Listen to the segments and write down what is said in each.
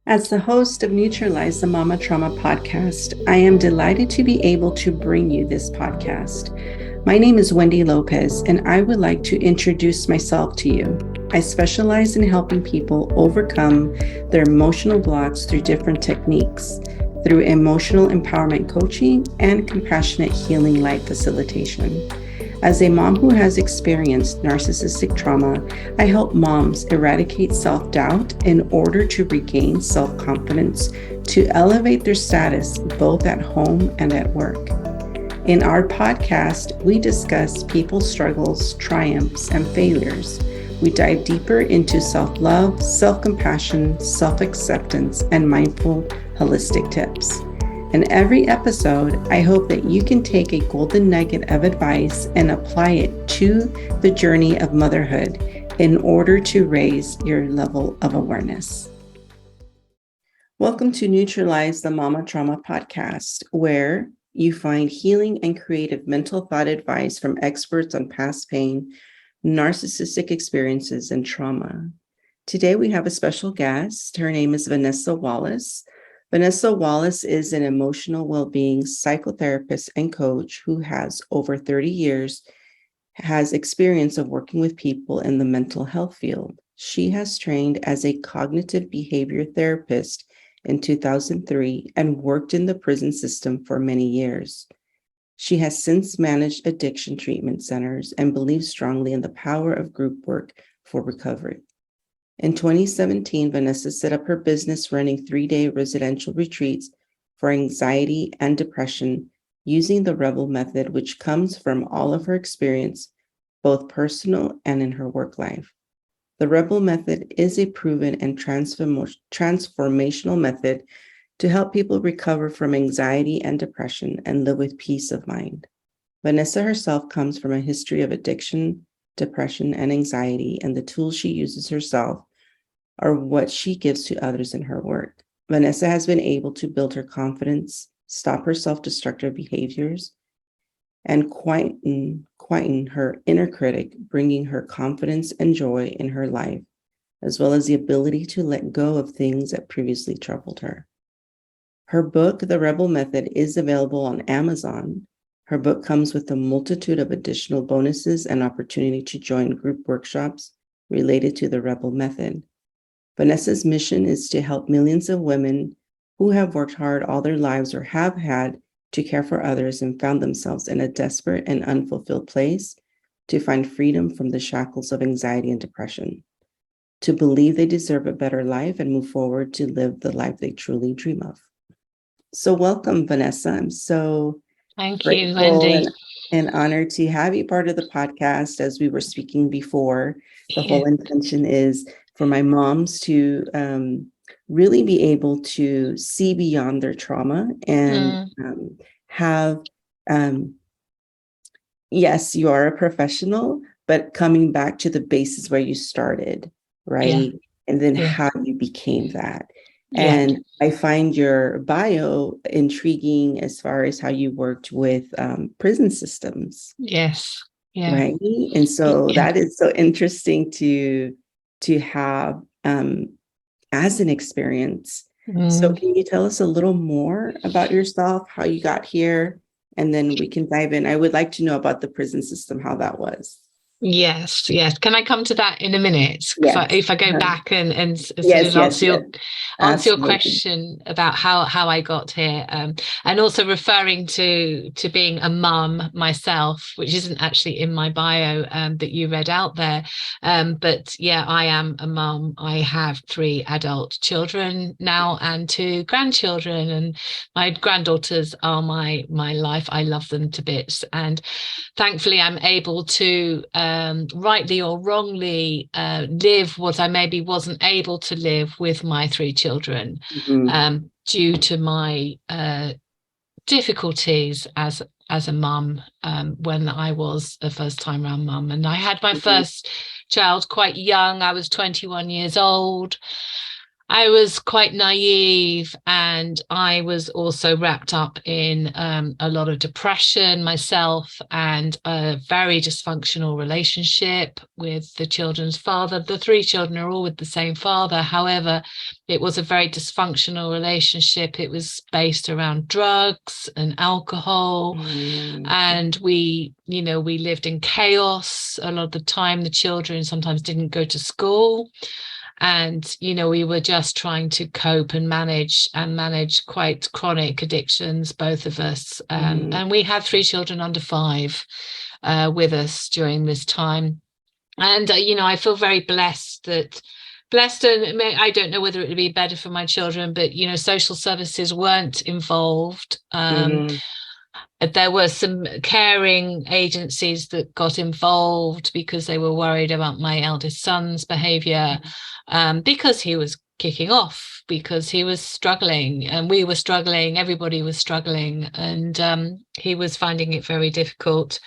As the host of Neutralize the Mama Trauma podcast, I am delighted to be able to bring you this podcast. My name is Wendy Lopez, and I would like to introduce myself to you. I specialize in helping people overcome their emotional blocks through different techniques, through emotional empowerment coaching and compassionate healing light facilitation. As a mom who has experienced narcissistic trauma, I help moms eradicate self-doubt in order to regain self-confidence to elevate their status both at home and at work. In our podcast, we discuss people's struggles, triumphs, and failures. We dive deeper into self-love, self-compassion, self-acceptance, and mindful, holistic tips. In every episode, I hope that you can take a golden nugget of advice and apply it to the journey of motherhood in order to raise your level of awareness. Welcome to Neutralize the Mama Trauma podcast, where you find healing and creative mental thought advice from experts on past pain, narcissistic experiences, and trauma. Today, we have a special guest. Her name is Vanessa Wallace. Vanessa Wallace is an emotional well-being psychotherapist and coach who has over 30 years has experience of working with people in the mental health field. She has trained as a cognitive behavior therapist in 2003 and worked in the prison system for many years. She has since managed addiction treatment centers and believes strongly in the power of group work for recovery. In 2017, Vanessa set up her business running 3-day residential retreats for anxiety and depression using the Rebel method, which comes from all of her experience, both personal and in her work life. The Rebel method is a proven and transformational method to help people recover from anxiety and depression and live with peace of mind. Vanessa herself comes from a history of addiction, depression, and anxiety, and the tools she uses herself are what she gives to others in her work. Vanessa has been able to build her confidence, stop her self-destructive behaviors, and quieten her inner critic, bringing her confidence and joy in her life, as well as the ability to let go of things that previously troubled her. Her book, The Rebel Method, is available on Amazon. Her book comes with a multitude of additional bonuses and opportunity to join group workshops related to the Rebel Method. Vanessa's mission is to help millions of women who have worked hard all their lives or have had to care for others and found themselves in a desperate and unfulfilled place to find freedom from the shackles of anxiety and depression, to believe they deserve a better life and move forward to live the life they truly dream of. So welcome, Vanessa. I'm so Thank you, grateful Wendy. and honored to have you part of the podcast. As we were speaking before, the whole intention is for my moms to really be able to see beyond their trauma and have, yes, you are a professional, but coming back to the basis where you started, right? And then how you became that. And I find your bio intriguing as far as how you worked with prison systems. Yes. Right. And so that is so interesting to have as an experience. So can you tell us a little more about yourself, how you got here, and then we can dive in. I would like to know about the prison system, how that was. Yes. Can I come to that in a minute? If I go back and answer your question about how I got here, and also referring to being a mum myself, which isn't actually in my bio that you read out there, but I am a mum. I have 3 adult children now and 2 grandchildren, and my granddaughters are my life. I love them to bits, and thankfully I'm able to rightly or wrongly live what I maybe wasn't able to live with my 3 children due to my difficulties as a mum when I was a first-time round mum. And I had my first child quite young. I was 21 years old. I was quite naive, and I was also wrapped up in a lot of depression myself, and a very dysfunctional relationship with the children's father. The 3 children are all with the same father. However, it was a very dysfunctional relationship. It was based around drugs and alcohol. And we lived in chaos a lot of the time. The children sometimes didn't go to school. And, we were just trying to cope and manage quite chronic addictions, both of us. And we had 3 children under 5 with us during this time. And, I feel very blessed, and I don't know whether it would be better for my children, but, social services weren't involved. There were some caring agencies that got involved because they were worried about my eldest son's behaviour, because he was kicking off, because he was struggling, and we were struggling, everybody was struggling, and he was finding it very difficult.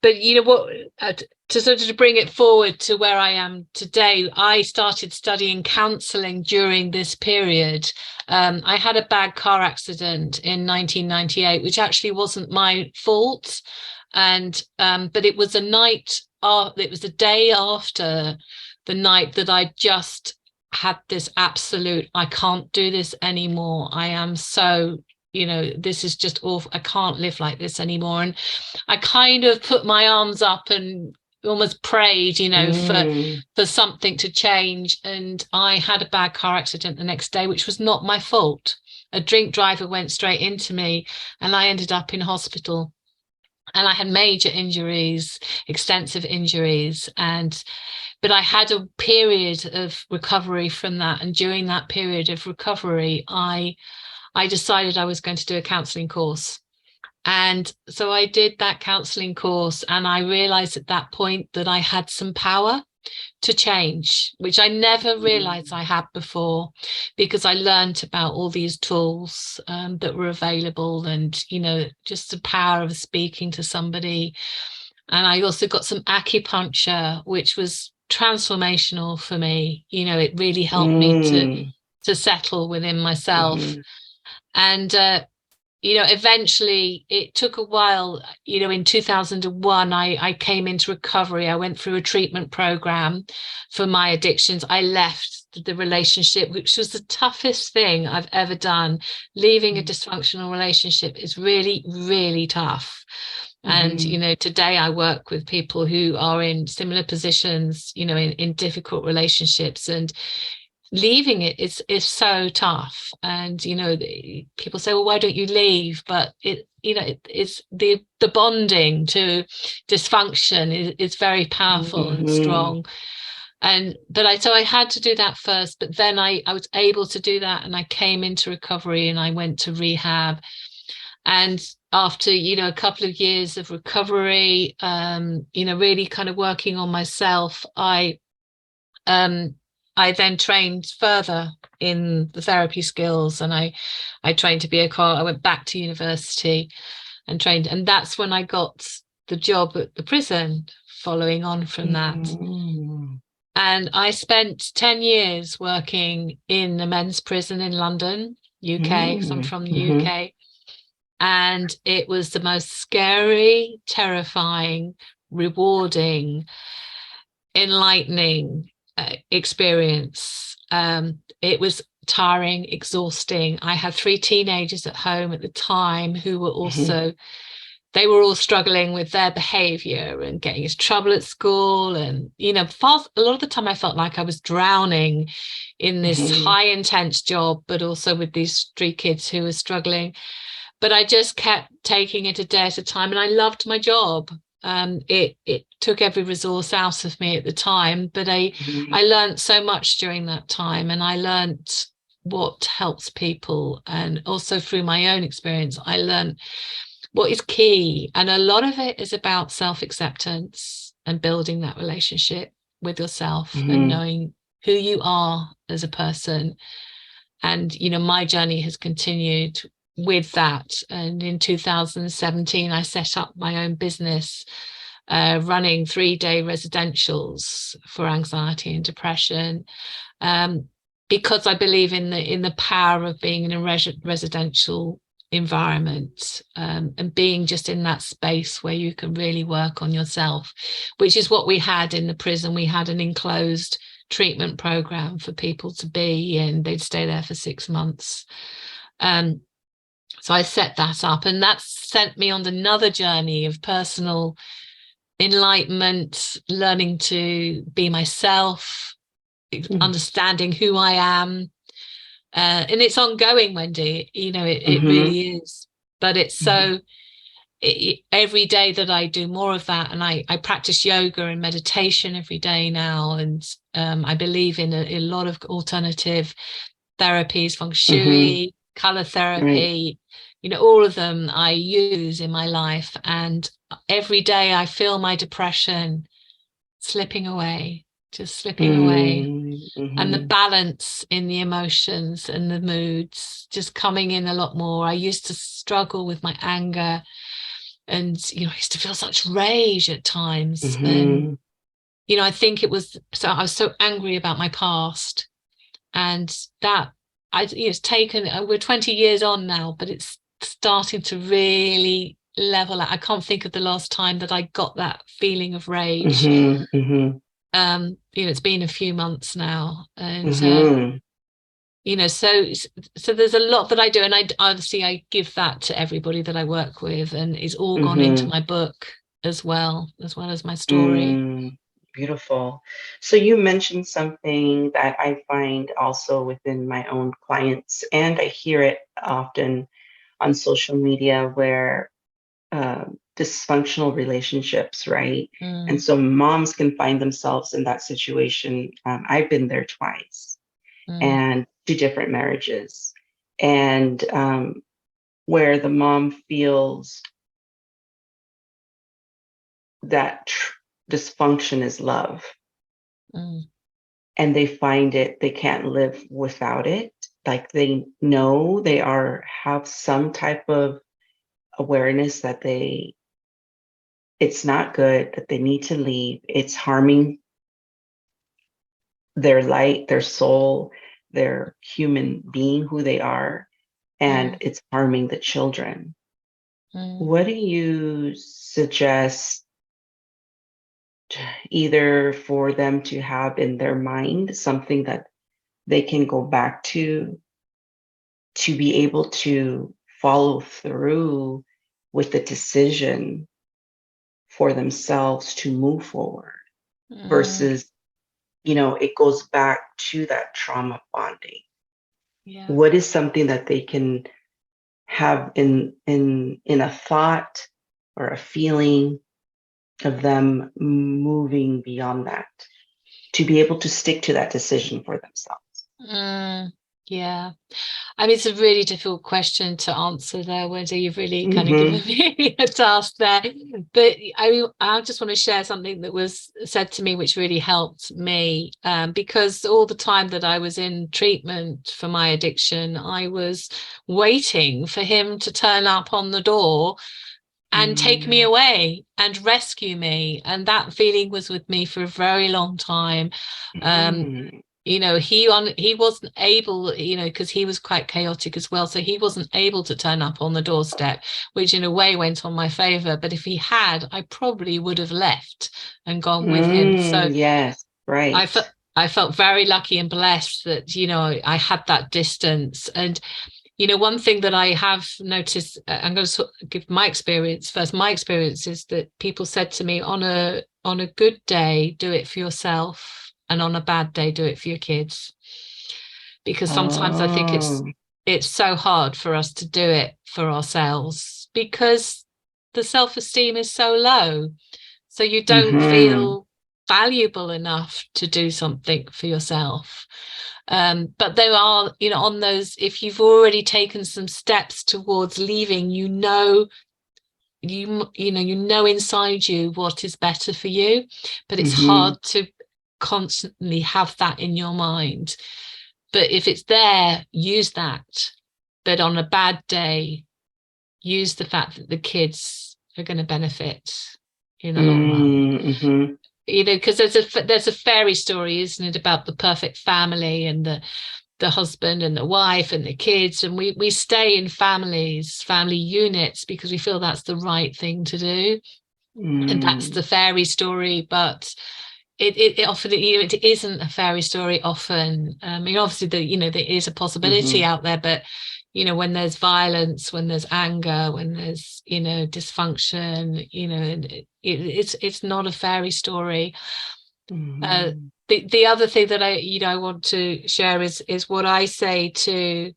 But to bring it forward to where I am today, I started studying counselling during this period. I had a bad car accident in 1998, which actually wasn't my fault, and but it was it was a day after the night that I just had this absolute, I can't do this anymore. I am so, this is just awful. I can't live like this anymore. And I kind of put my arms up and almost prayed, for something to change. And I had a bad car accident the next day, which was not my fault. A drink driver went straight into me, and I ended up in hospital. And I had major injuries, extensive injuries, but I had a period of recovery from that. And during that period of recovery, I decided I was going to do a counselling course. And so I did that counselling course, and I realised at that point that I had some power to change, which I never realised I had before, because I learned about all these tools that were available, and, just the power of speaking to somebody. And I also got some acupuncture, which was transformational for me. It really helped me to settle within myself. And eventually, it took a while. In 2001, I came into recovery. I went through a treatment program for my addictions. I left the relationship, which was the toughest thing I've ever done. Leaving a dysfunctional relationship is really, really tough. And, today I work with people who are in similar positions, in difficult relationships, and leaving it is so tough. And people say, well, why don't you leave? But it's the bonding to dysfunction is very powerful and strong. So I had to do that first, but then I was able to do that, and I came into recovery, and I went to rehab. And after a couple of years of recovery, really kind of working on myself, I then trained further in the therapy skills, and I trained to be I went back to university and trained, and that's when I got the job at the prison following on from that. And I spent 10 years working in a men's prison in London, UK, because I'm from the UK. And it was the most scary, terrifying, rewarding, enlightening experience. It was tiring, exhausting. I had 3 teenagers at home at the time who were also, they were all struggling with their behaviour and getting into trouble at school. And, a lot of the time I felt like I was drowning in this high intense job, but also with these 3 kids who were struggling. But I just kept taking it a day at a time, and I loved my job. It took every resource out of me at the time, but I learned so much during that time, and I learned what helps people. And also through my own experience, I learned what is key. And a lot of it is about self-acceptance and building that relationship with yourself and knowing who you are as a person. And, my journey has continued with that. And in 2017, I set up my own business, running 3-day residentials for anxiety and depression. because I believe in the power of being in a residential environment, and being just in that space where you can really work on yourself, which is what we had in the prison. We had an enclosed treatment program for people to be in. They'd stay there for 6 months. So I set that up, and that sent me on another journey of personal enlightenment, learning to be myself, understanding who I am. And it's ongoing, Wendy, it really is. But it's so every day that I do more of that, and I practice yoga and meditation every day now. And I believe in a lot of alternative therapies, feng shui, color therapy, all of them I use in my life. And every day I feel my depression slipping away, just slipping away. And the balance in the emotions and the moods just coming in a lot more. I used to struggle with my anger, and I used to feel such rage at times. And I think I was so angry about my past, and that it's taken, we're 20 years on now, but it's starting to really level out. I can't think of the last time that I got that feeling of rage. It's been a few months now, and so there's a lot that I do, and I give that to everybody that I work with, and it's all gone into my book as well as my story. Beautiful. So you mentioned something that I find also within my own clients, and I hear it often on social media, where dysfunctional relationships, right? And so moms can find themselves in that situation. I've been there twice, and 2 different marriages, and where the mom feels that dysfunction is love, and they find they can't live without it. Like, they know have some type of awareness that it's not good, that they need to leave. It's harming their light, their soul, their human being, who they are, and it's harming the children. What do you suggest, either for them to have in their mind something that they can go back to be able to follow through with the decision for themselves to move forward, versus, it goes back to that trauma bonding? What is something that they can have in a thought or a feeling of them moving beyond that, to be able to stick to that decision for themselves? Yeah. I mean, it's a really difficult question to answer there, Wendy. You've really kind of given me a task there. But I just want to share something that was said to me, which really helped me, because all the time that I was in treatment for my addiction, I was waiting for him to turn up on the door and take me away and rescue me. And that feeling was with me for a very long time. He wasn't able, because he was quite chaotic as well, so he wasn't able to turn up on the doorstep, which in a way went on my favor. But if he had, I probably would have left and gone with him. So yes, right. I felt very lucky and blessed that I had that distance. And one thing that I have noticed, I'm going to give my experience first. My experience is that people said to me, on a good day, do it for yourself, and on a bad day, do it for your kids. Because sometimes I think it's so hard for us to do it for ourselves, because the self-esteem is so low. So you don't feel valuable enough to do something for yourself. But there are, on those, if you've already taken some steps towards leaving, you know inside you what is better for you, but it's hard to constantly have that in your mind. But if it's there, use that. But on a bad day, use the fact that the kids are going to benefit in the long run. you know, because there's a fairy story, isn't it, about the perfect family and the husband and the wife and the kids, and we stay in family units because we feel that's the right thing to do, and that's the fairy story. But it often, you know, it isn't a fairy story often. I mean, obviously, you know, there is a possibility out there, but you know, when there's violence, when there's anger, when there's, you know, dysfunction, you know, it's not a fairy story. The other thing that I want to share is what I say to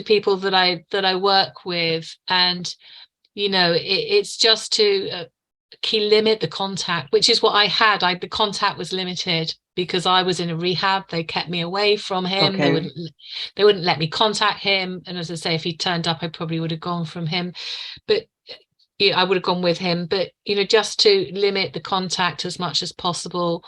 people that I work with, and you know, it's just to key limit the contact, which is what I had. The contact was limited because I was in a rehab. They kept me away from him. They wouldn't let me contact him. And as I say, if he turned up, I probably would have gone from him. But yeah, I would have gone with him. But you know, just to limit the contact as much as possible,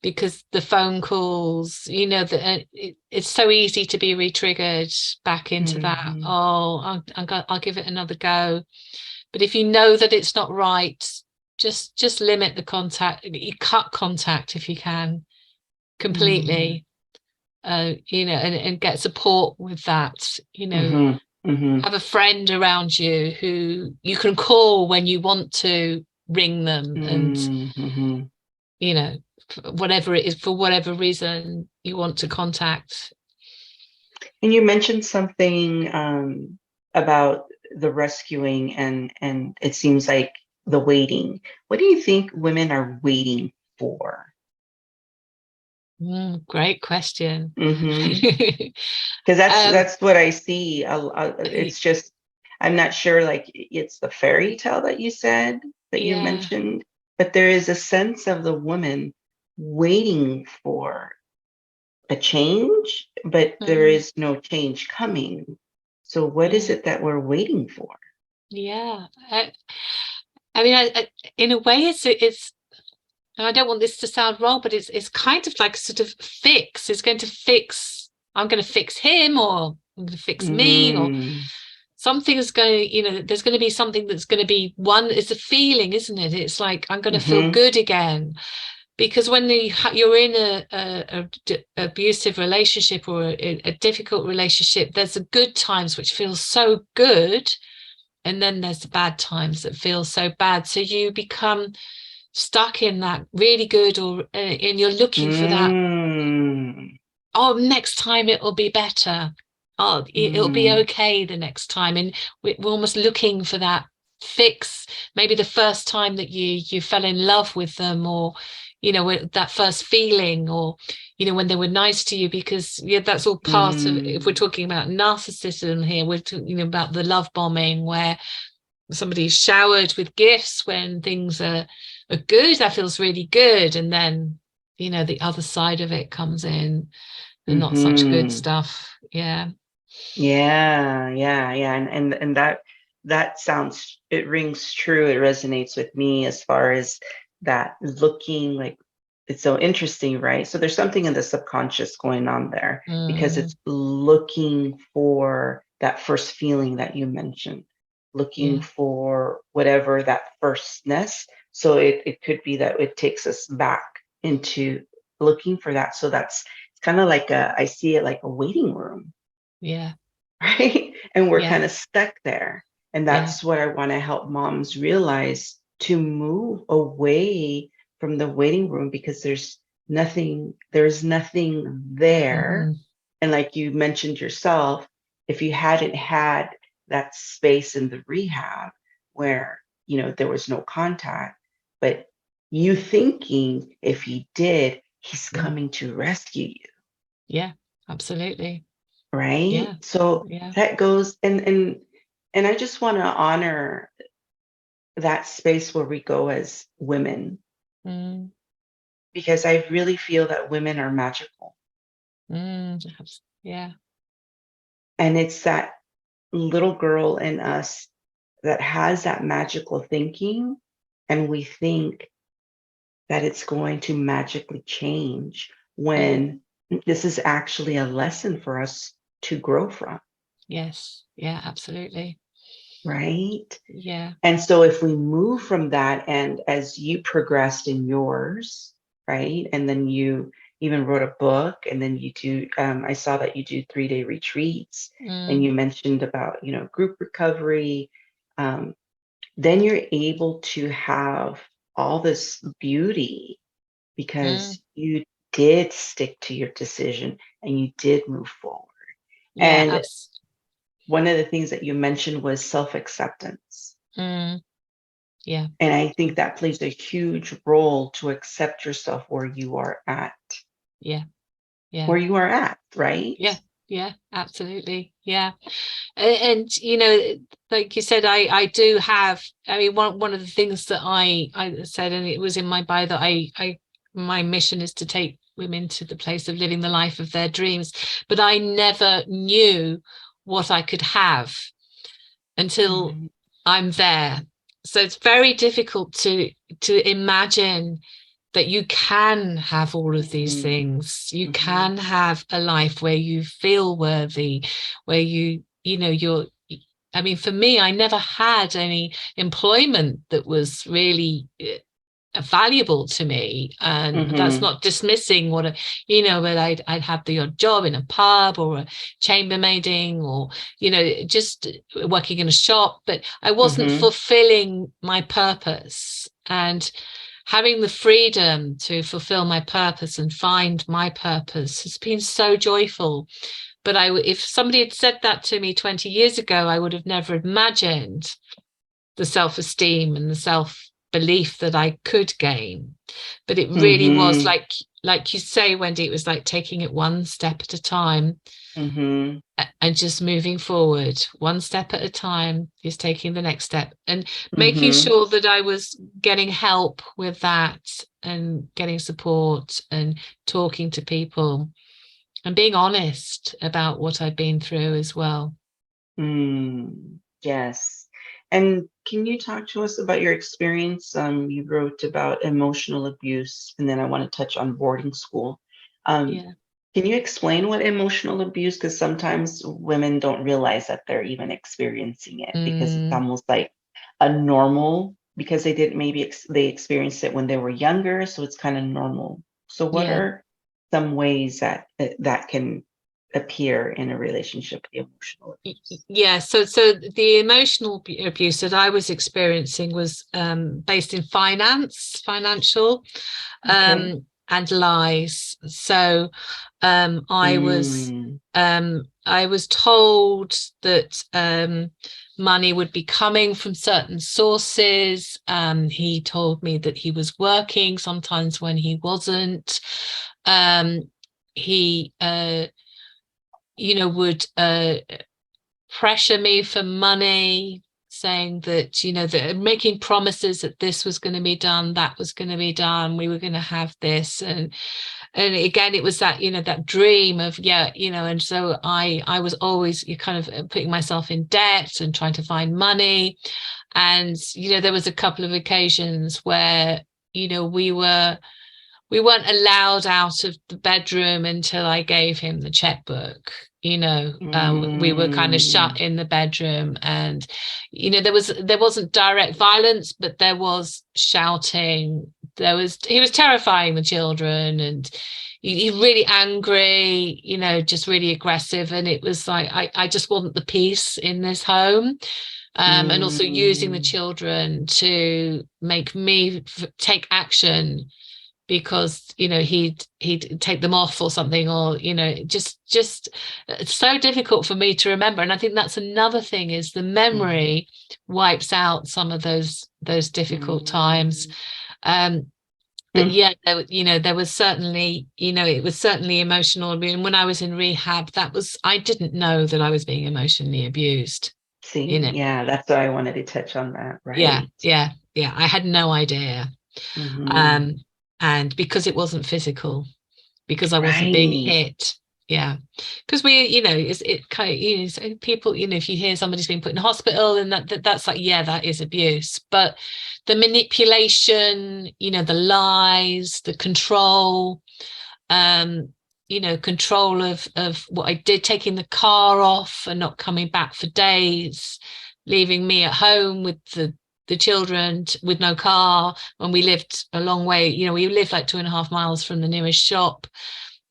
because the phone calls, you know, it's so easy to be re-triggered back into that. Oh, I'll give it another go. But if you know that it's not right, just limit the contact. You cut contact if you can completely. You know, and get support with that. You know, have a friend around you who you can call when you want to ring them, and you know, whatever it is, for whatever reason you want to contact. And you mentioned something about the rescuing, and it seems like the waiting. What do you think women are waiting for? Great question. Because that's what I see. It's just, I'm not sure, like it's the fairy tale that you said, that you mentioned, but there is a sense of the woman waiting for a change, but there is no change coming. So what is it that we're waiting for? Yeah. I mean, in a way, it's, and I don't want this to sound wrong, but it's kind of like a sort of fix. It's going to fix, I'm going to fix him, or I'm going to fix me, or something is going, you know, there's going to be something that's going to be one. It's a feeling, isn't it? It's like, I'm going to feel good again. Because when you're in a abusive relationship, or a difficult relationship, there's the good times which feel so good, and then there's the bad times that feel so bad. So you become stuck in that really good, and you're looking for that. Oh, next time it will be better. Oh, it'll be okay the next time, and we're almost looking for that fix. Maybe the first time that you fell in love with them, or you know, that first feeling, or you know, when they were nice to you, because that's all part of, if we're talking about narcissism here, we're talking about the love bombing, where somebody's showered with gifts when things are good. That feels really good, and then you know, the other side of it comes in, the not such good stuff. And that sounds, it rings true. It resonates with me as far as that looking. Like, it's so interesting, right? So there's something in the subconscious going on there, because it's looking for that first feeling that you mentioned, looking for whatever that firstness. So it could be that it takes us back into looking for that. So it's kind of like I see it like a waiting room. Right. And we're kind of stuck there. And that's what I want to help moms realize, to move away from the waiting room, because there's nothing there. And like you mentioned yourself, if you hadn't had that space in the rehab where, you know, there was no contact, but you thinking if he did, he's coming to rescue you. Yeah, absolutely. Right. So that goes, and I just want to honor that space where we go as women, because I really feel that women are magical. Yeah. And it's that little girl in us that has that magical thinking, and we think that it's going to magically change, when this is actually a lesson for us to grow from. Yes. Yeah, absolutely. Right. Yeah. And so if we move from that, and as you progressed in yours, right, and then you even wrote a book, and then you do, I saw that you do 3-day retreats, and you mentioned about, group recovery, then you're able to have all this beauty because you did stick to your decision and you did move forward. Yeah. And one of the things that you mentioned was self-acceptance. Yeah. And I think that plays a huge role to accept yourself where you are at. Yeah. Yeah. Where you are at, right? Yeah. Yeah, absolutely. Yeah. And like you said, I do have, I mean, one of the things that I said, and it was in my bio, that I my mission is to take women to the place of living the life of their dreams, but I never knew what I could have until I'm there. So it's very difficult to imagine that you can have all of these things. You can have a life where you feel worthy, where you're, I mean, for me, I never had any employment that was really valuable to me, and that's not dismissing what but I'd have the odd job in a pub or a chambermaiding, or just working in a shop, but I wasn't fulfilling my purpose. And having the freedom to fulfill my purpose and find my purpose has been so joyful. But if somebody had said that to me 20 years ago, I would have never imagined the self-esteem and the self-belief that I could gain. But it really was like you say, Wendy, it was like taking it one step at a time, and just moving forward one step at a time, is taking the next step, and making sure that I was getting help with that, and getting support, and talking to people, and being honest about what I've been through as well. Yes. And can you talk to us about your experience? You wrote about emotional abuse, and then I want to touch on boarding school. Can you explain what emotional abuse? Because sometimes women don't realize that they're even experiencing it, because it's almost like a normal, because they didn't, maybe they experienced it when they were younger, so it's kind of normal. So what are some ways that that can appear in a relationship, the emotional abuse? Yeah, so the emotional abuse that I was experiencing was based in financial, and lies. So I was told that money would be coming from certain sources. He told me that he was working sometimes when he wasn't. He would pressure me for money, saying that that making promises that this was going to be done, that was going to be done, we were going to have this, and again it was that that dream of and so I was always kind of putting myself in debt and trying to find money. And there was a couple of occasions where we weren't allowed out of the bedroom until I gave him the checkbook. We were kind of shut in the bedroom, and there wasn't direct violence, but there was shouting. He was terrifying the children, and he really angry, just really aggressive. And it was like I just want the peace in this home. And also using the children to make me take action, because he'd take them off or something, or just it's so difficult for me to remember. And I think that's another thing, is the memory wipes out some of those difficult times. But yeah, there was certainly, it was certainly emotional. I mean, when I was in rehab, I didn't know that I was being emotionally abused. Yeah, that's why I wanted to touch on that. Right. Yeah, I had no idea. And because it wasn't physical, because I wasn't being hit. Yeah, because it kind of, people, if you hear somebody's been put in hospital, and that's like, yeah, that is abuse. But the manipulation, the lies, the control, control of what I did, taking the car off and not coming back for days, leaving me at home with the children with no car, when we lived a long way. We lived like 2.5 miles from the nearest shop,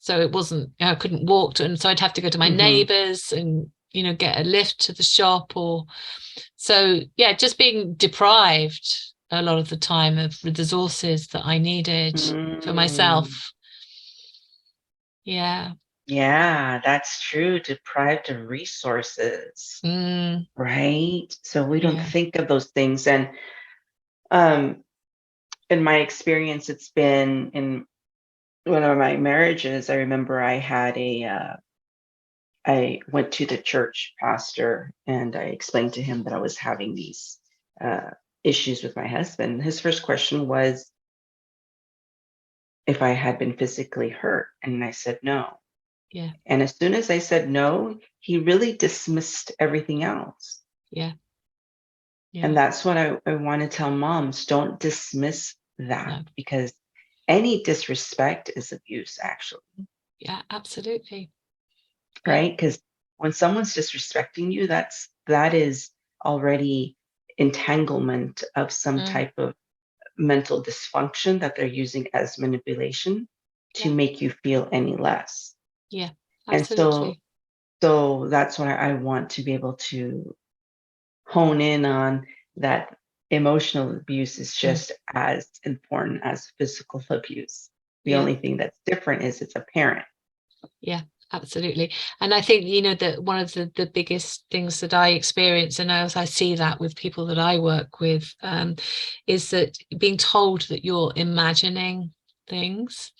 so it wasn't, I couldn't walk to, and so I'd have to go to my neighbors and get a lift to the shop. So just being deprived a lot of the time of the resources that I needed for myself. Yeah, that's true. Deprived of resources, right? So we don't think of those things. And in my experience, it's been in one of my marriages. I remember I went to the church pastor and I explained to him that I was having these issues with my husband. His first question was if I had been physically hurt. And I said no. Yeah. And as soon as I said no, he really dismissed everything else. Yeah. And that's what I want to tell moms. Don't dismiss that, because any disrespect is abuse, actually. Yeah, absolutely. Right? Because when someone's disrespecting you, that is already entanglement of some type of mental dysfunction that they're using as manipulation to make you feel any less. Yeah, absolutely. And so that's why I want to be able to hone in on that. Emotional abuse is just as important as physical abuse. The only thing that's different is it's apparent. Yeah, absolutely. And I think, that one of the biggest things that I experience, and as I see that with people that I work with, is that being told that you're imagining things.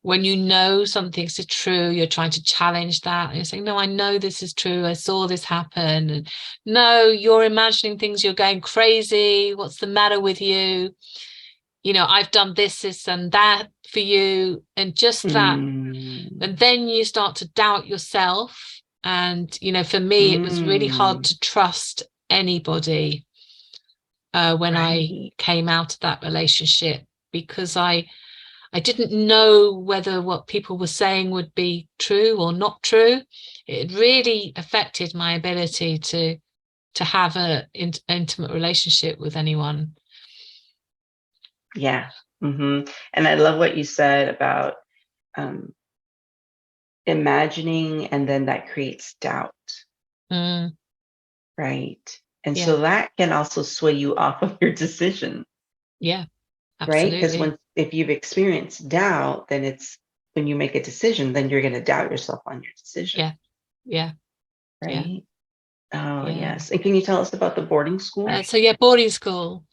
When something's true, you're trying to challenge that, and you're saying, no, I know this is true, I saw this happen. And no, you're imagining things, you're going crazy, what's the matter with you? I've done this and that for you, and just that. And then you start to doubt yourself. And for me, it was really hard to trust anybody when I came out of that relationship, because I didn't know whether what people were saying would be true or not true. It really affected my ability to have an intimate relationship with anyone. Yeah. And I love what you said about imagining, and then that creates doubt. Right. And so that can also sway you off of your decision. Yeah. Absolutely. Right? Because if you've experienced doubt, then it's when you make a decision, then you're going to doubt yourself on your decision. Yeah. Right. Oh, yes. And can you tell us about the boarding school? Boarding school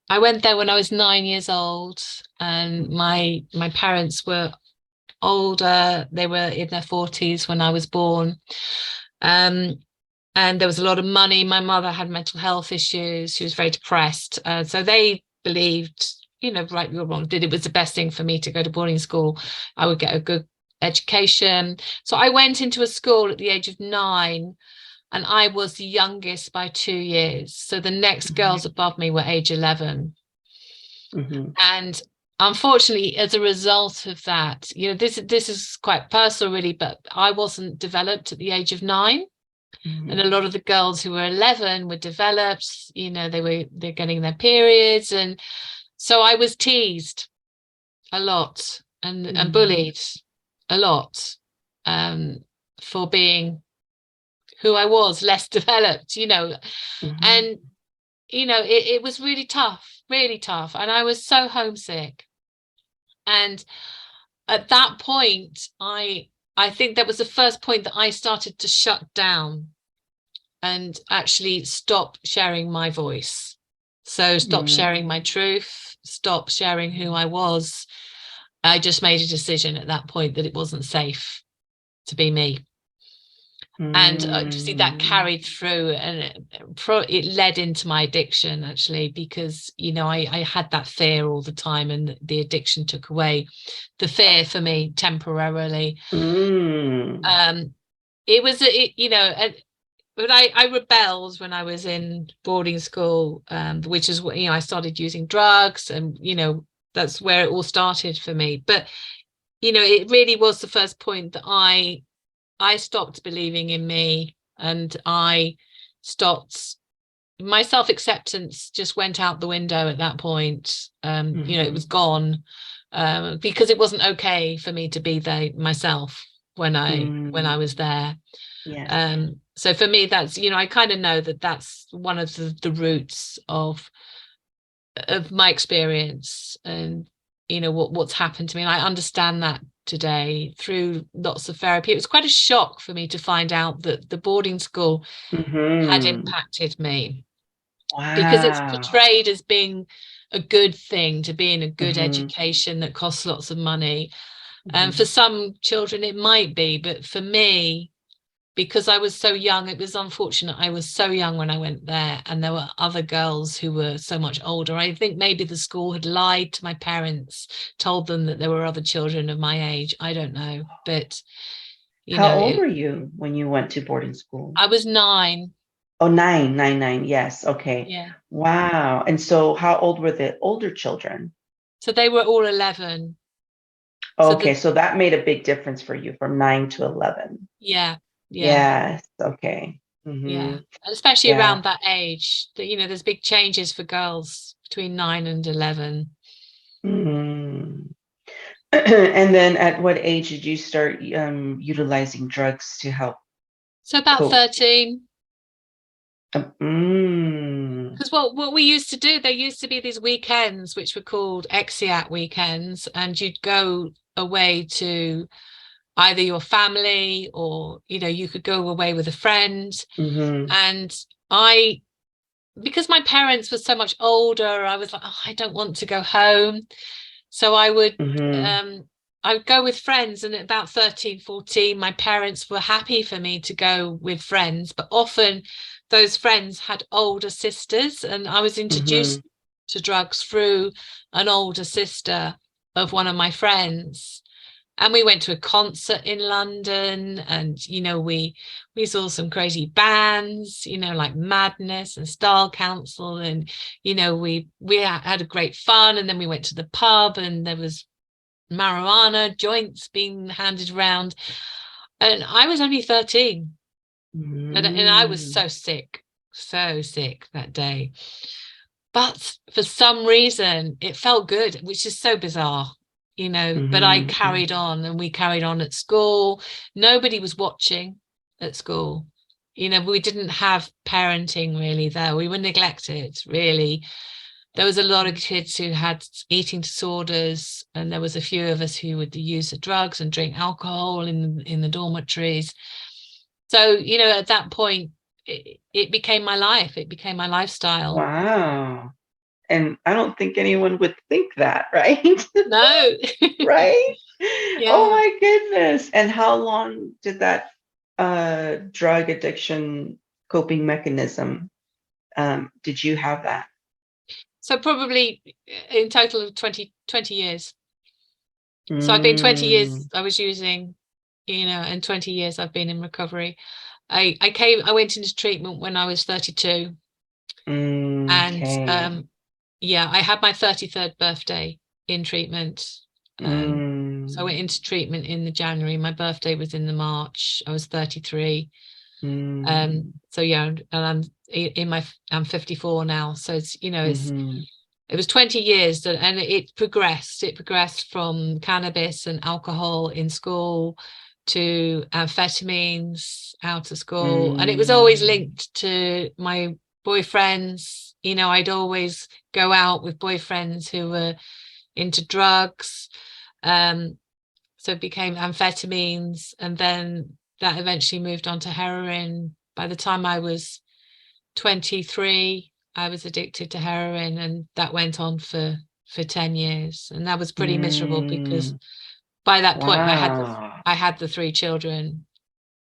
I went there when I was 9 years old, and my parents were older. They were in their 40s when I was born. And there was a lot of money. My mother had mental health issues. She was very depressed. So they believed, right or wrong, that it was the best thing for me to go to boarding school. I would get a good education. So I went into a school at the age of 9, and I was the youngest by 2 years. So the next girls above me were age 11. And unfortunately, as a result of that, this is quite personal, really, but I wasn't developed at the age of 9. And a lot of the girls who were 11 were developed, they're getting their periods. And so I was teased a lot and bullied a lot for being who I was, less developed, and, it was really tough. And I was so homesick. And at that point, I think that was the first point that I started to shut down and actually stop sharing my voice. So stop sharing my truth, stop sharing who I was. I just made a decision at that point that it wasn't safe to be me. And to see that carried through, and it led into my addiction, actually, because I had that fear all the time, and the addiction took away the fear for me temporarily. It was but I rebelled when I was in boarding school, which is what, I started using drugs, and that's where it all started for me. But it really was the first point that I stopped believing in me, and I stopped. My self-acceptance just went out the window at that point. You know, it was gone, because it wasn't okay for me to be there myself when I was there. Yeah. So for me, that's, you know, I kind of know that that's one of the roots of my experience, and you know what's happened to me. And I understand that today through lots of therapy. It was quite a shock for me to find out that the boarding school had impacted me. Because it's Wow. portrayed as being a good thing, to be in a good education that costs lots of money. And for some children it might be, but for me, because I was so young, it was unfortunate. I was so young when I went there, and there were other girls who were so much older. I think maybe the school had lied to my parents, told them that there were other children of my age. I don't know, but you How know, old were you when you went to boarding school? I was 9. Oh, 9. Yes. Okay. Yeah. Wow. And so how old were the older children? So they were all 11. Okay. So that made a big difference for you from 9 to 11. Yeah. Yes. Okay. Yeah. Especially around that age, that, you know, there's big changes for girls between 9 and 11. And then at what age did you start utilizing drugs to help So about cope? 13. Because what we used to do, there used to be these weekends which were called exeat weekends, and you'd go away to either your family, or you know, you could go away with a friend. And because my parents were so much older, I was like, oh, I don't want to go home. So I would go with friends, and at about 13, 14, my parents were happy for me to go with friends, but often those friends had older sisters, and I was introduced to drugs through an older sister of one of my friends. And we went to a concert in London, and you know, we saw some crazy bands, you know, like Madness and Style Council, and you know, we had a great fun. And then we went to the pub, and there was marijuana joints being handed around, and I was only 13. And I was so sick that day. But for some reason, it felt good, which is so bizarre, you know. But I carried on, and we carried on at school. Nobody was watching at school. You know, we didn't have parenting really there. We were neglected, really. There was a lot of kids who had eating disorders, and there was a few of us who would use the drugs and drink alcohol in the dormitories. So, you know, at that point, it became my life. It became my lifestyle. Wow. And I don't think anyone would think that, right? No. Right? Yeah. Oh my goodness. And how long did that drug addiction coping mechanism, did you have that? So probably in total of 20 years. So I've been 20 years I was using, you know, and 20 years I've been in recovery. I went into treatment when I was 32. And yeah, I had my 33rd birthday in treatment. So I went into treatment in the January. My birthday was in the March. I was 33. So yeah, and I'm 54 now. So it's, you know, it was 20 years and it progressed from cannabis and alcohol in school to amphetamines out of school. And it was always linked to my boyfriends. You know, I'd always go out with boyfriends who were into drugs. So it became amphetamines, and then that eventually moved on to heroin. By the time I was 23, I was addicted to heroin, and that went on for 10 years. And that was pretty miserable, because by that point I had the 3 children.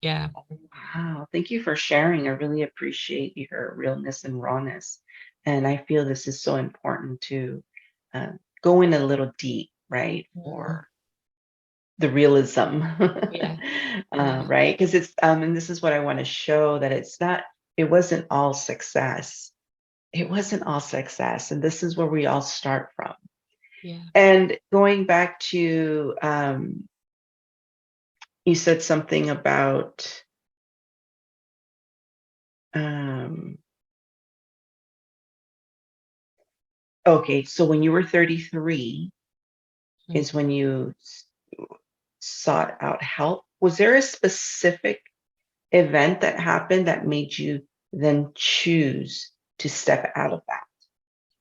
Yeah. Wow. Thank you for sharing. I really appreciate your realness and rawness. And I feel this is so important to go in a little deep, right? For the realism, right? Because it's, and this is what I want to show, that it wasn't all success. It wasn't all success. And this is where we all start from. Yeah. And going back to, you said something about, Okay, so when you were 33 is when you sought out help. Was there a specific event that happened that made you then choose to step out of that,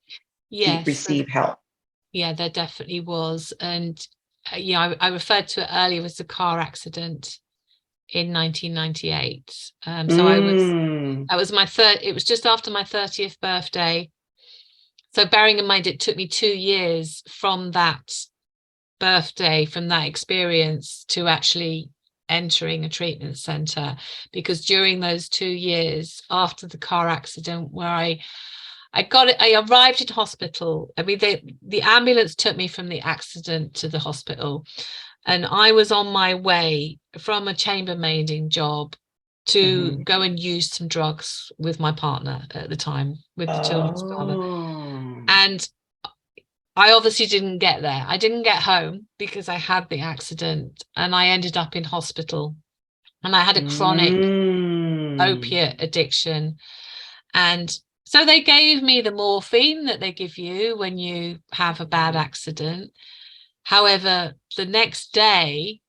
to Yes. receive help? Yeah, there definitely was. And I referred to it earlier as a car accident in 1998. So that was it was just after my 30th birthday. So bearing in mind, it took me 2 years from that birthday, from that experience, to actually entering a treatment center, because during those 2 years after the car accident, where I arrived in hospital. I mean, the ambulance took me from the accident to the hospital, and I was on my way from a chambermaiding job to go and use some drugs with my partner at the time, with the children's father. And I obviously didn't get there. I didn't get home because I had the accident, and I ended up in hospital, and I had a chronic opiate addiction. And so they gave me the morphine that they give you when you have a bad accident. However, the next day,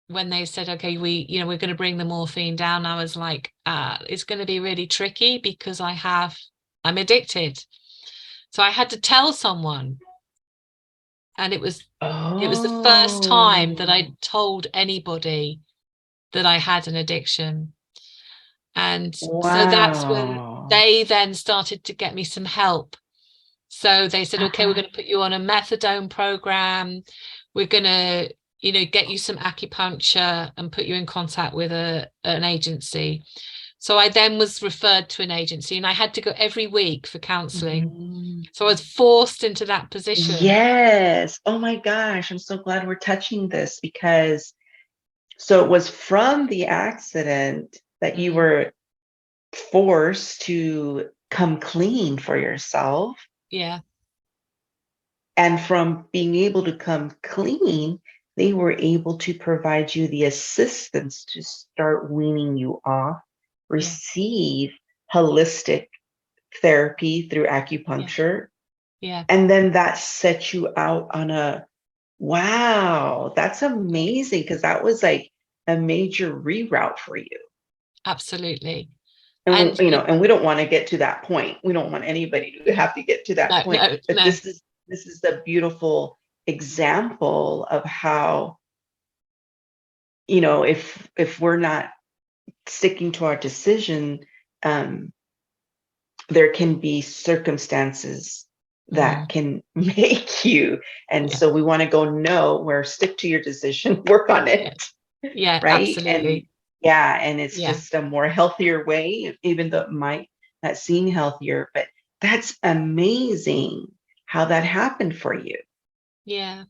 when they said, okay, we're going to bring the morphine down, I was like, it's going to be really tricky because I'm addicted. So I had to tell someone. And it was the first time that I told anybody that I had an addiction. And so that's when they then started to get me some help. So they said, okay, we're going to put you on a methadone program. We're going to, get you some acupuncture and put you in contact with an agency. So I then was referred to an agency, and I had to go every week for counseling. So I was forced into that position. Yes. Oh my gosh. I'm so glad we're touching this, because so it was from the accident that you were forced to come clean for yourself. Yeah. And from being able to come clean, they were able to provide you the assistance to start weaning you off, receive holistic therapy through acupuncture. Yeah. And then that set you out on wow, that's amazing, because that was like a major reroute for you. Absolutely. And and we don't want to get to that point. We don't want anybody to have to get to that point. But this is the beautiful example of how, if we're not sticking to our decision, there can be circumstances that can make you. And so we want to go, no, where stick to your decision, work on it. Yeah, right. Absolutely. And it's just a more healthier way, even though it might not seem healthier, but that's amazing how that happened for you. Yeah.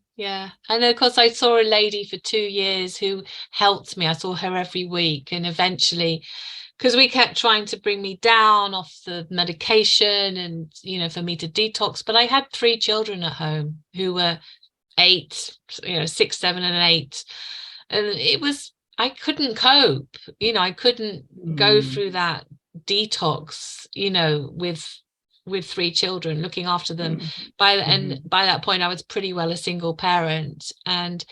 And of course, I saw a lady for 2 years who helped me. I saw her every week, and eventually, because we kept trying to bring me down off the medication and, for me to detox. But I had 3 children at home who were 8, 6, 7, and 8. And I couldn't cope. I couldn't go through that detox, with 3 children, looking after them. By that point, I was pretty well a single parent. And,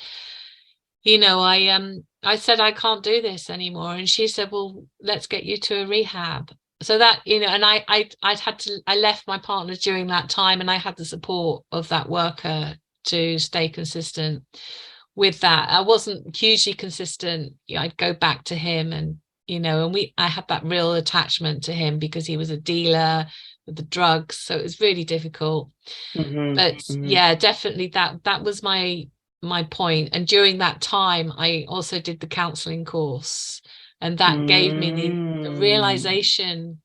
I said, I can't do this anymore. And she said, well, let's get you to a rehab. So that, and I left my partner during that time, and I had the support of that worker to stay consistent with that. I wasn't hugely consistent. I'd go back to him, and, I had that real attachment to him because he was a dealer with the drugs. So it was really difficult. But definitely that was my point. And during that time, I also did the counseling course, and that gave me the realization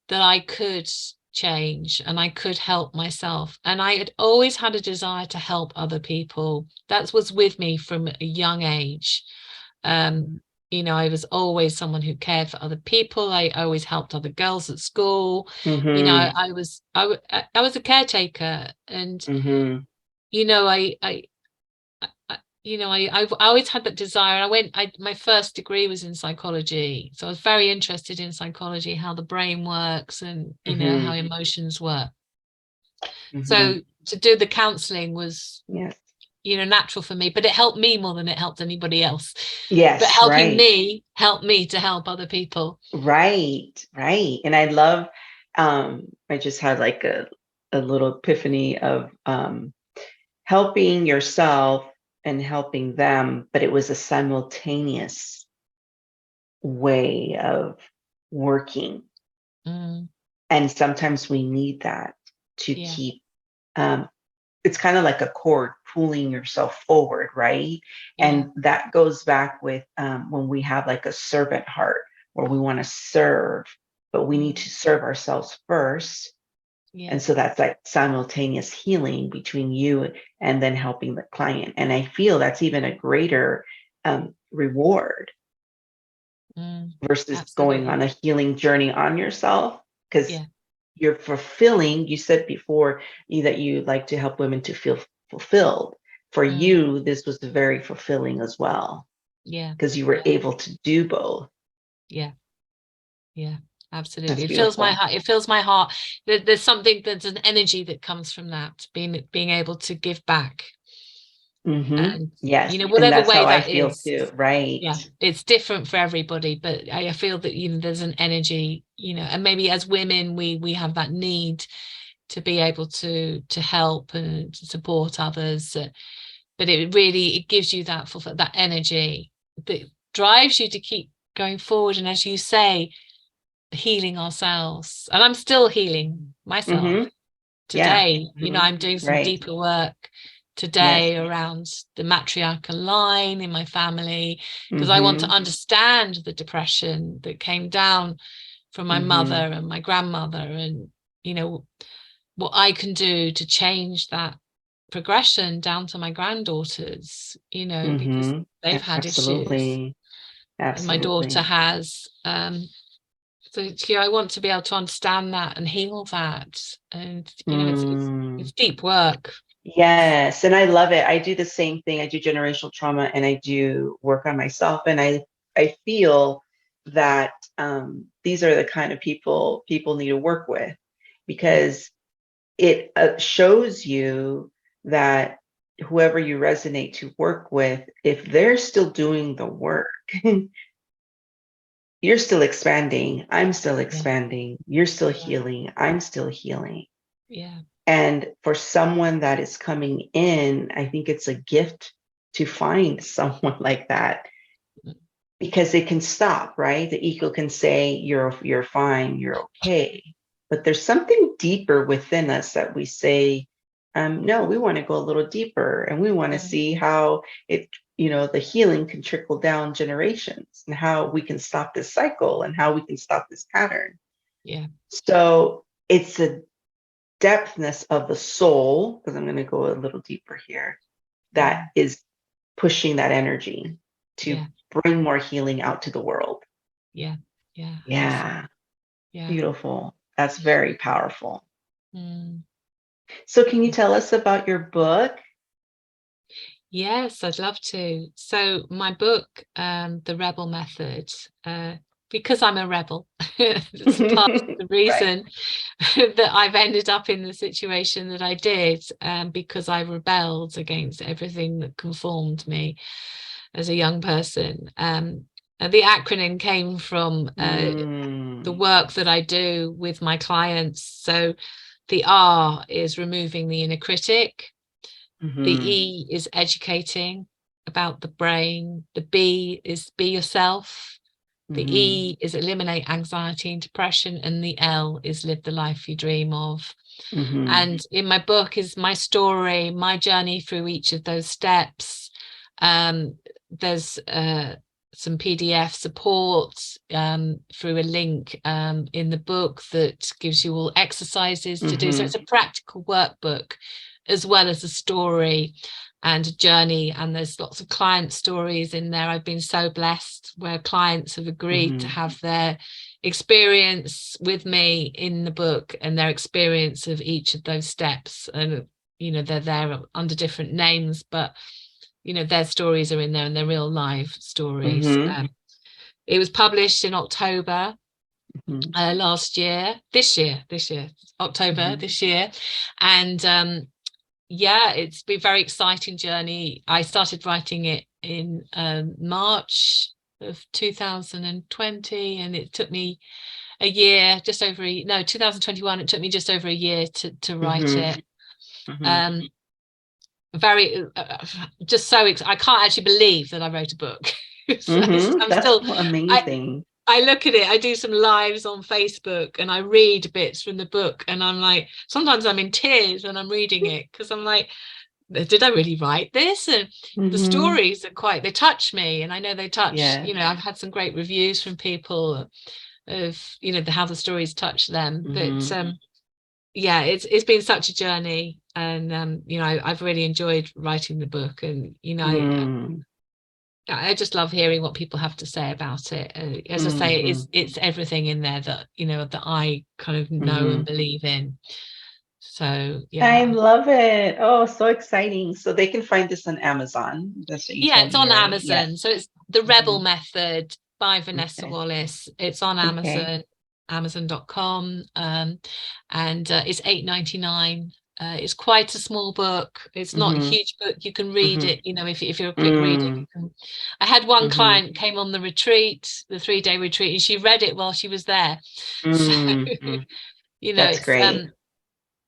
that I could change and I could help myself. And I had always had a desire to help other people. That was with me from a young age. I was always someone who cared for other people. I always helped other girls at school. I was a caretaker, and I've always had that desire. My first degree was in psychology, so I was very interested in psychology, how the brain works, and how emotions work. So to do the counseling was, yes, natural for me, but it helped me more than it helped anybody else. Yes, but helping me helped me to help other people. Right. And I love, I just had like a little epiphany of helping yourself and helping them, but it was a simultaneous way of working. And sometimes we need that to keep, it's kind of like a cord pulling yourself forward, right? And that goes back with when we have like a servant heart where we want to serve, but we need to serve ourselves first. And so that's like simultaneous healing between you and then helping the client. And I feel that's even a greater reward versus going on a healing journey on yourself, because you're fulfilling. You said before that you like to help women to feel fulfilled. For you, this was very fulfilling as well. Because you were able to do both. Absolutely. It fills my heart. There's something, there's an energy that comes from that, being able to give back. And, yes, whatever and way that is feels too, right? It's different for everybody, but I feel that there's an energy, and maybe as women we have that need to be able to help and to support others, but it gives you that energy that drives you to keep going forward, and as you say, healing ourselves. And I'm still healing myself today. I'm doing some deeper work today around the matriarchal line in my family, because I want to understand the depression that came down from my mother and my grandmother, and what I can do to change that progression down to my granddaughters, because they've had issues. And my daughter has. So I want to be able to understand that and heal that. And, it's deep work. Yes. And I love it. I do the same thing. I do generational trauma and I do work on myself. And I feel that these are the kind of people need to work with, because it shows you that whoever you resonate to work with, if they're still doing the work, you're still expanding. I'm still expanding. You're still healing. I'm still healing. And for someone that is coming in, I think it's a gift to find someone like that, because it can stop, right? The ego can say, you're fine, you're okay. But there's something deeper within us that we say, no, we want to go a little deeper, and we want to see how it, the healing can trickle down generations, and how we can stop this cycle, and how we can stop this pattern. So it's a depthness of the soul, because I'm going to go a little deeper here, that is pushing that energy to bring more healing out to the world. Beautiful. That's very powerful. So can you tell us about your book? Yes, I'd love to. So my book, The Rebel Method, because I'm a rebel, it's part of the reason that I've ended up in the situation that I did, because I rebelled against everything that conformed me as a young person. And the acronym came from the work that I do with my clients. So the R is removing the inner critic. The E is educating about the brain. The B is be yourself. The E is eliminate anxiety and depression. And the L is live the life you dream of. And in my book is my story, my journey through each of those steps. There's some PDF support through a link in the book that gives you all exercises to do. So it's a practical workbook as well as a story and a journey. And there's lots of client stories in there. I've been so blessed where clients have agreed to have their experience with me in the book, and their experience of each of those steps. And, they're there under different names, but, their stories are in there, and they're real live stories. It was published in October this year, October this year. And it's been a very exciting journey. I started writing it in March of 2020, and it took me a year, 2021. It took me just over a year to write it. Very just so I can't actually believe that I wrote a book. So That's still amazing. I look at it, I do some lives on Facebook and I read bits from the book, and I'm like, sometimes I'm in tears when I'm reading it, because I'm like, did I really write this? And the stories are they touch me, and I know they touch, I've had some great reviews from people of, how the stories touch them. But it's been such a journey, and I've really enjoyed writing the book, and I just love hearing what people have to say about it. As I say, it's everything in there that that I kind of know and believe in. So I love it. Oh, so exciting. So they can find this on Amazon. That's what you told it's me, on right? Amazon. So it's The Rebel Method by Vanessa Wallace. It's on Amazon, amazon.com, and it's $8.99. It's quite a small book. It's not a huge book. You can read it, if you're a quick reader. I had one client came on the retreat, the 3-day retreat, and she read it while she was there. So that's great.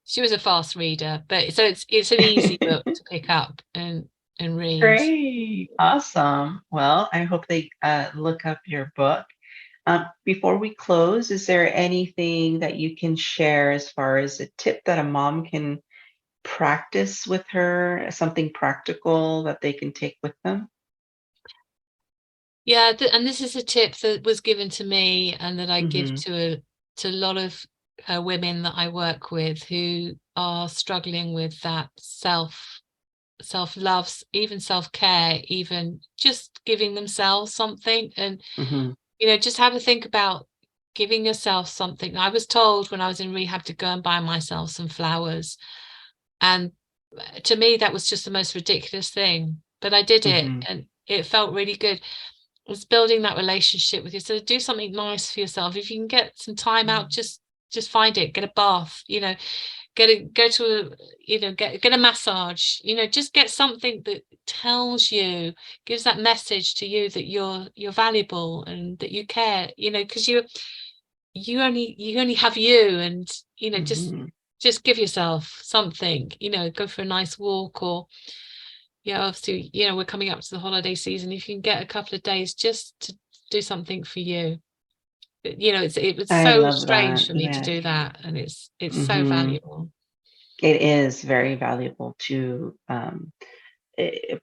She was a fast reader, but so it's an easy book to pick up and read. Great. Awesome. Well, I hope they look up your book. Before we close, is there anything that you can share as far as a tip that a mom can practice with her, something practical that they can take with them? Yeah, and this is a tip that was given to me and that I give to a lot of women that I work with who are struggling with that self-love, even self-care, even just giving themselves something. And just have a think about giving yourself something. I was told when I was in rehab to go and buy myself some flowers, and to me that was just the most ridiculous thing, but I did it and it felt really good. It's building that relationship with yourself. Do something nice for yourself. If you can get some time out, just find it. Get a bath, get a massage, just get something that gives that message to you that you're valuable and that you care, because you only have you, and just give yourself something, go for a nice walk, or obviously, we're coming up to the holiday season. If you can get a couple of days just to do something for you, it was so strange for me to do that, and it's so valuable. It is very valuable to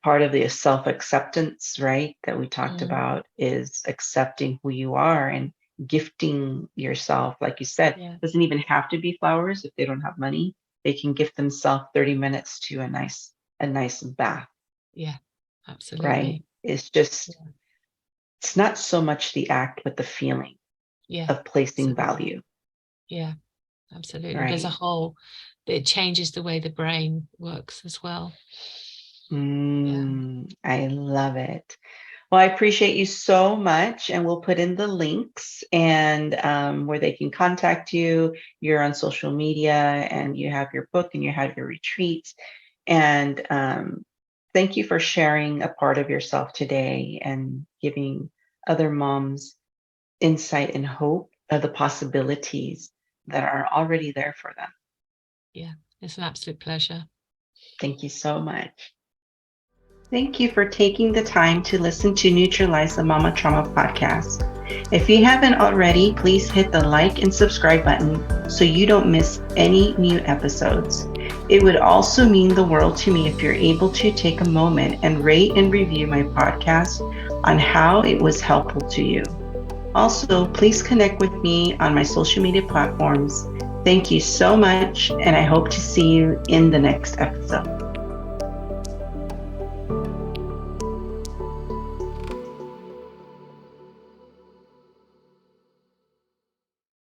part of the self-acceptance, right, that we talked about, is accepting who you are and gifting yourself. Like you said, it doesn't even have to be flowers. If they don't have money, they can gift themselves 30 minutes to a nice bath. Yeah, absolutely. Right. It's just, it's not so much the act, but the feeling of placing value. Yeah, absolutely. Right. There's a whole, it changes the way the brain works as well. I love it. Well, I appreciate you so much, and we'll put in the links and where they can contact you. You're on social media, and you have your book, and you have your retreats. And thank you for sharing a part of yourself today and giving other moms insight and hope of the possibilities that are already there for them. Yeah, it's an absolute pleasure. Thank you so much. Thank you for taking the time to listen to Neutralize the Mama Trauma podcast. If you haven't already, please hit the like and subscribe button so you don't miss any new episodes. It would also mean the world to me if you're able to take a moment and rate and review my podcast on how it was helpful to you. Also, please connect with me on my social media platforms. Thank you so much, and I hope to see you in the next episode.